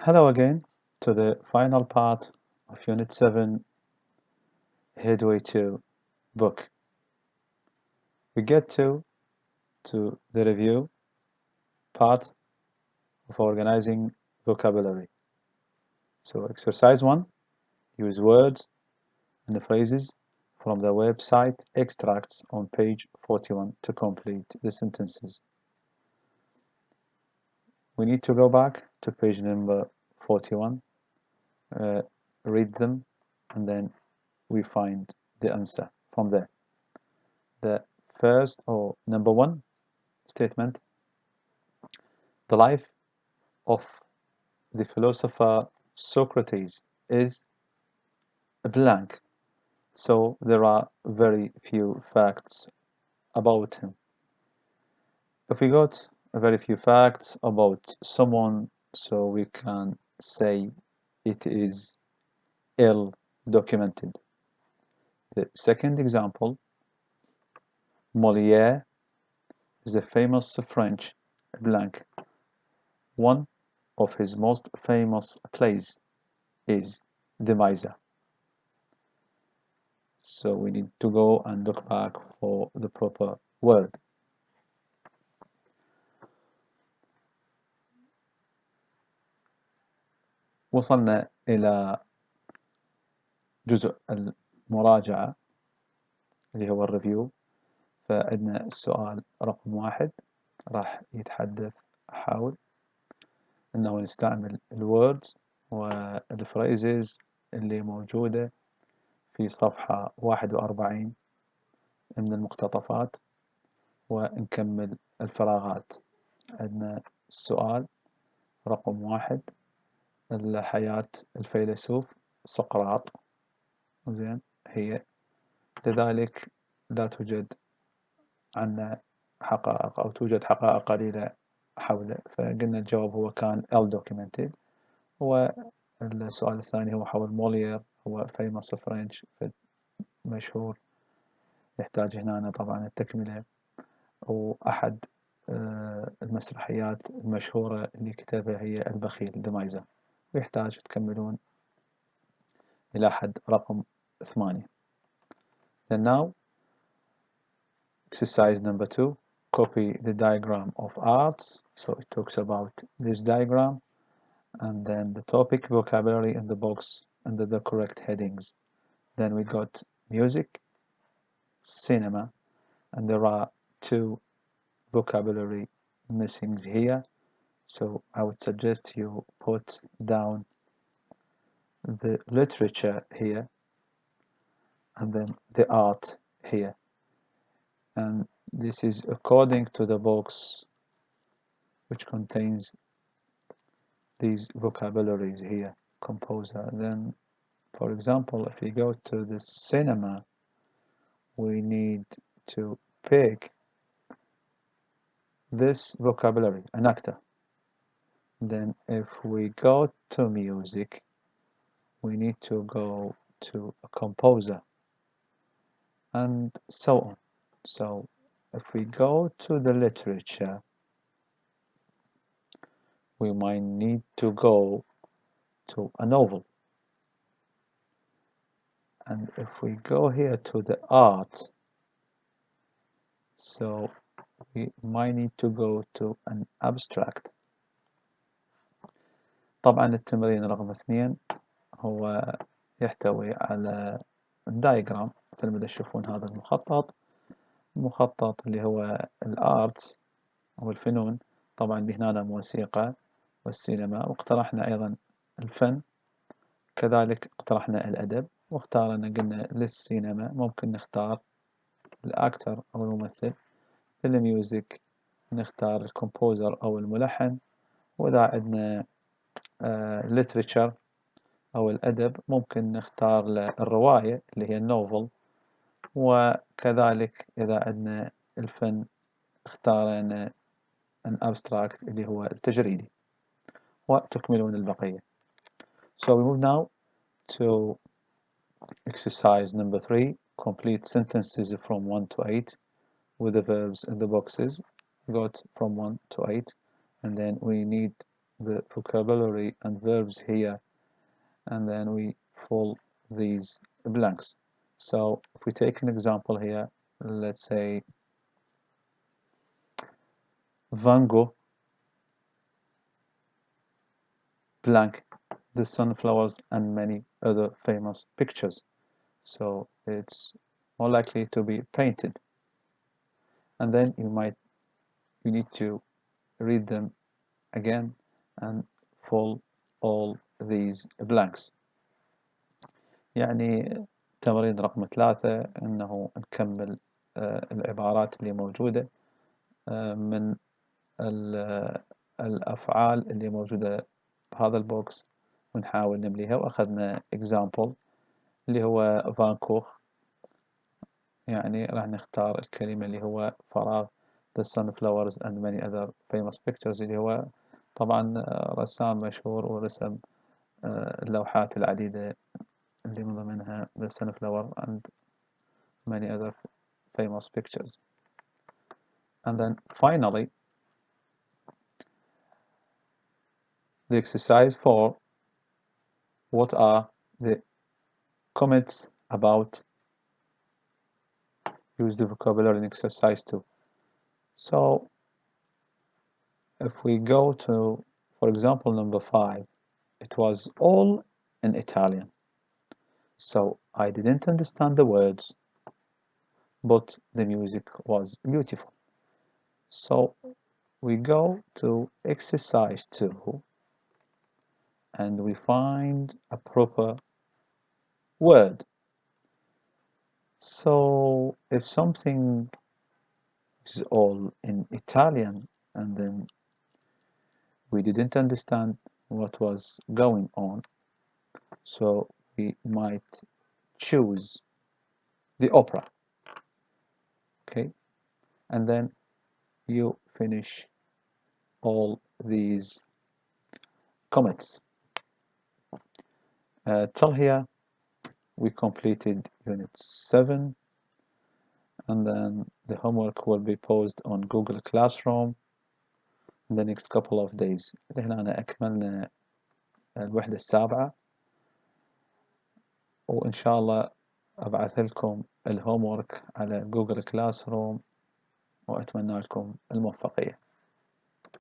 Hello again to the final part of Unit 7 Headway 2 book. We get to the review part of organizing vocabulary. So exercise 1, use words and phrases from the website extracts on page 41 to complete the sentences. We need to go back to page number 41, read them, and then we find the answer from there. The first or number 1 statement: the life of the philosopher Socrates is a blank, so there are very few facts about him. If we got very few facts about someone, so we can say it is ill documented. The second example: Molière is a famous French blank. One of his most famous plays is The Miser. So we need to go and look back for the proper word. وصلنا إلى جزء المراجعة اللي هو الريفيو. فعندنا السؤال رقم 1 راح يتحدث، أحاول أنه نستعمل الوردز والفريزز اللي موجودة في صفحة 41 من المقتطفات ونكمل الفراغات. عندنا السؤال رقم 1: حياة الفيلسوف سقراط زين هي، لذلك لا توجد عنا حقائق أو توجد حقائق قليلة حوله، فقلنا الجواب هو كان ill documented. والسؤال الثاني هو حول موليير، هو famous French مشهور، يحتاج هنا طبعا التكملة، وأحد المسرحيات المشهورة اللي كتبها هي البخيل The Miser، ويحتاج تكملون إلى حد رقم 8. Then now exercise number 2, copy the diagram of arts. So it talks about this diagram and then the topic vocabulary in the box under the correct headings. Then we got music, cinema, and there are 2 vocabulary missing here. So I would suggest you put down the literature here and then the art here. And this is according to the box which contains these vocabularies here, composer. Then, for example, if we go to the cinema, we need to pick this vocabulary, an actor. Then if we go to music, we need to go to a composer, and so on. So if we go to the literature, we might need to go to a novel. And if we go here to the art, so we might need to go to an abstract. طبعا التمرين رقم 2 هو يحتوي على الدايجرام، مثل ما تشوفون هذا المخطط اللي هو الارتس أو الفنون. طبعا هنا موسيقى والسينما، واقترحنا أيضا الفن، كذلك اقترحنا الأدب، واختارنا قلنا للسينما ممكن نختار الأكتر أو الممثل، للميوزك نختار الكومبوزر أو الملحن، وإذا عندنا literature أو الأدب ممكن نختار الرواية اللي هي النوفل، وكذلك إذا عندنا الفن اختارنا an abstract اللي هو التجريدي، وتكملون البقية. So we move now to exercise number 3, complete sentences from 1 to 8 with the verbs in the boxes. We got from 1 to 8, and then we need the vocabulary and verbs here, and then we fill these blanks. So if we take an example here, let's say Van Gogh blank the sunflowers and many other famous pictures. So it's more likely to be painted. And then you need to read them again and fill all these blanks. يعني تمرين رقم 3 إنه نكمل العبارات اللي موجودة من الأفعال اللي موجودة بهذا البوكس ونحاول نمليها. وأخذنا example اللي هو فانكوخ، يعني راح نختار الكلمة اللي هو فراغ the sunflowers and many other famous pictures، اللي هو طبعا رسام مشهور ورسم اللوحات العديدة اللي من ضمنها the sunflower and many other famous pictures. And then finally the exercise 4, what are the comments about? Use the vocabulary in exercise 2. So if we go to, for example, number 5, it was all in Italian. So I didn't understand the words, but the music was beautiful. So we go to exercise 2 and we find a proper word. So if something is all in Italian and then we didn't understand what was going on, so we might choose the opera. Okay, and then you finish all these comments. Till here we completed unit 7, and then the homework will be posted on Google Classroom in the next couple of days. هنا أكملنا الوحدة السابعة، وإن شاء الله أبعث لكم الهومورك على جوجل كلاس روم، وأتمنى لكم الموفقية.